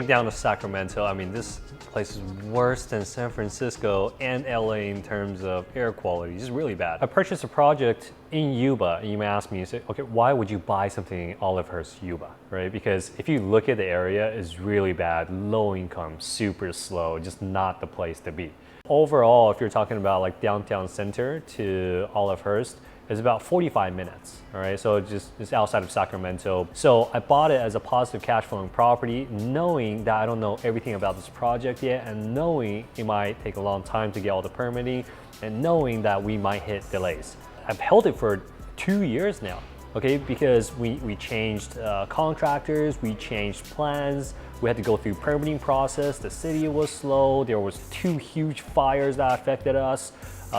coming down to Sacramento, I mean, this place is worse than San Francisco and LA in terms of air quality. It's really bad. I purchased a project in Yuba, and you may ask me, you say, okay, why would you buy something in Olivehurst, Yuba, right? Because if you look at the area, it's really bad, low income, super slow, just not the place to be. Overall, if you're talking about like downtown center to Olivehurst, it's about 45 minutes, all right? So it's outside of Sacramento. So I bought it as a positive cash flowing property, knowing that I don't know everything about this project yet, and knowing it might take a long time to get all the permitting, and knowing that we might hit delays. I've held it for 2 years now, okay? Because we changed contractors, we changed plans, we had to go through permitting process, the city was slow, there was 2 huge fires that affected us,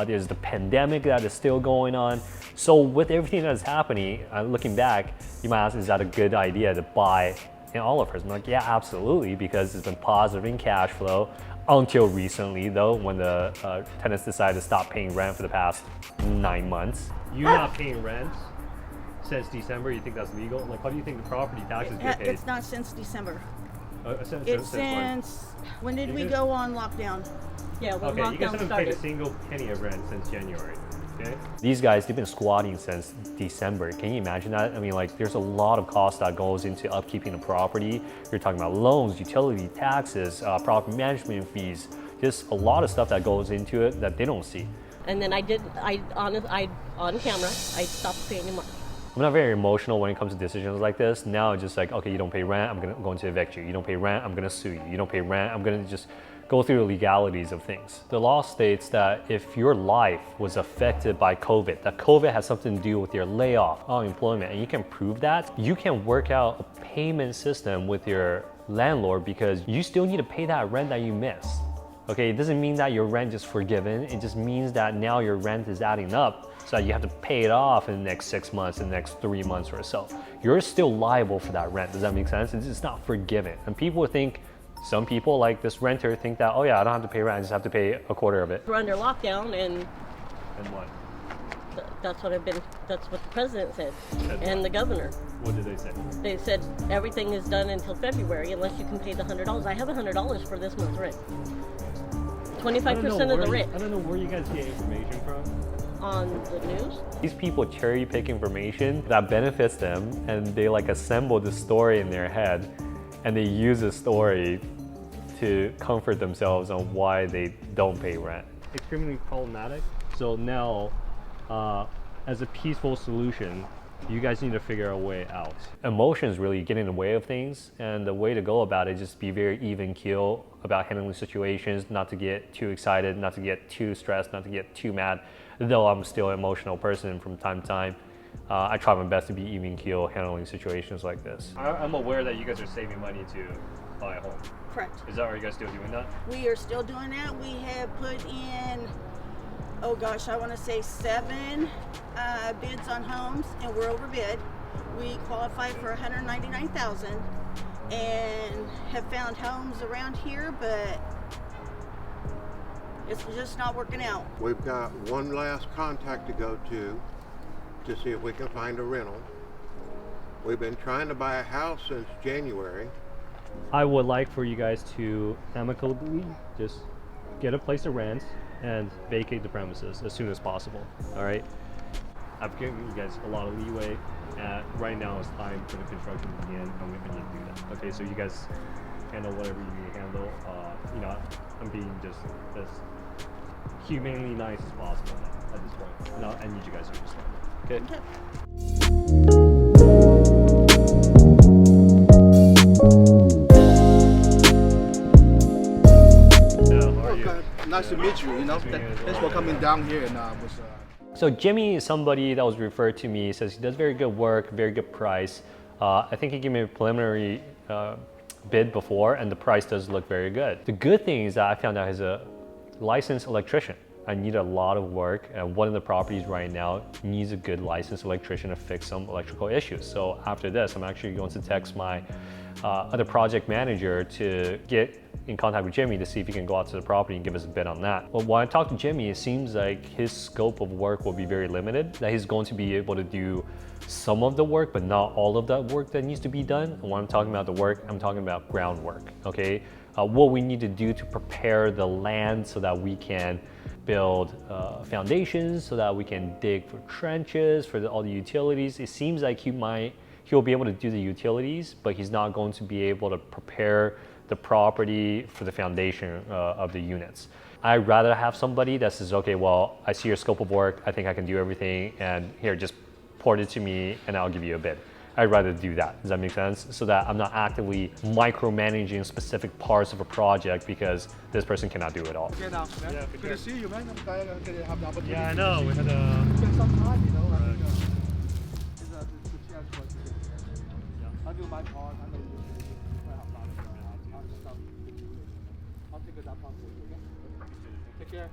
there's the pandemic that is still going on. So with everything that is happening, looking back, you might ask, is that a good idea to buy in Olivehurst? I'm like, yeah, absolutely, because it's been positive in cash flow until recently though, when the tenants decided to stop paying rent for the past 9 months. You're not paying rent since December, you think that's legal? Like, how do you think the property taxes get paid? It's not since December. Since when did we go on lockdown? Yeah, when okay, you guys lockdown haven't started. paid a single penny of rent since January. Okay? These guys, they've been squatting since December. Can you imagine that? I mean, like, there's a lot of cost that goes into upkeeping a property. You're talking about loans, utility taxes, property management fees, just a lot of stuff that goes into it that they don't see. And then on camera, I stopped paying him. I'm not very emotional when it comes to decisions like this. Now it's just like, okay, you don't pay rent, I'm going to evict you. You don't pay rent, I'm gonna sue you. You don't pay rent, I'm gonna just go through the legalities of things. The law states that if your life was affected by COVID, that COVID has something to do with your layoff, unemployment, and you can prove that, you can work out a payment system with your landlord because you still need to pay that rent that you missed. Okay, it doesn't mean that your rent is forgiven. It just means that now your rent is adding up so that you have to pay it off in the next 6 months, in the next 3 months or so. You're still liable for that rent. Does that make sense? It's not forgiven. And people think, some people like this renter think that, oh yeah, I don't have to pay rent, I just have to pay a quarter of it. We're under lockdown and what? That's what the president said. And the governor. What did they say? They said everything is done until February unless you can pay the $100. I have $100 for this month's rent. 25% of the rent. I don't know where you guys get information from. On the news. These people cherry pick information that benefits them, and they like assemble the story in their head, and they use the story to comfort themselves on why they don't pay rent. Extremely problematic. So now, as a peaceful solution, you guys need to figure a way out. Emotions really get in the way of things, and the way to go about it is just be very even keel about handling situations, not to get too excited, not to get too stressed, not to get too mad. Though I'm still an emotional person from time to time, I try my best to be even keel handling situations like this. I'm aware that you guys are saving money to buy a home. Correct. Is that, are you guys still doing that? We are still doing that. We have put in, oh gosh, I want to say 7 bids on homes, and we're overbid. We qualified for $199,000 and have found homes around here, but it's just not working out. We've got one last contact to go to see if we can find a rental. We've been trying to buy a house since January. I would like for you guys to amicably just get a place to rent and vacate the premises as soon as possible, all right? I've given you guys a lot of leeway. Right now it's time for the construction to begin, and we need to do that. Okay, so you guys handle whatever you need to handle. You know, I'm being just as humanely nice as possible now at this point. No, I need you guys to understand. Okay? How are you? Nice to meet you. You know, thanks for coming down here and So Jimmy is somebody that was referred to me. He says he does very good work, very good price. I think he gave me a preliminary bid before, and the price does look very good. The good thing is that I found out he's a licensed electrician. I need a lot of work, and one of the properties right now needs a good licensed electrician to fix some electrical issues. So after this, I'm actually going to text my other project manager to get in contact with Jimmy to see if he can go out to the property and give us a bid on that. But when I talked to Jimmy, it seems like his scope of work will be very limited, that he's going to be able to do some of the work, but not all of that work that needs to be done. And when I'm talking about the work, I'm talking about groundwork, okay? What we need to do to prepare the land so that we can build foundations, so that we can dig for trenches, for all the utilities. It seems like he'll be able to do the utilities, but he's not going to be able to prepare the property for the foundation of the units. I'd rather have somebody that says, okay, well, I see your scope of work, I think I can do everything, and here, just port it to me and I'll give you a bid. I'd rather do that. Does that make sense? So that I'm not actively micromanaging specific parts of a project because this person cannot do it all. Okay, now, man. Yeah, for Good sure. to see you, man. I'm glad to have the opportunity. Yeah, I know. We had It's been some time, you know. I think it's a chance for us to get together. I'll do my part. I know you will have a lot of stuff to do. I'll take it up on you, okay? Take care.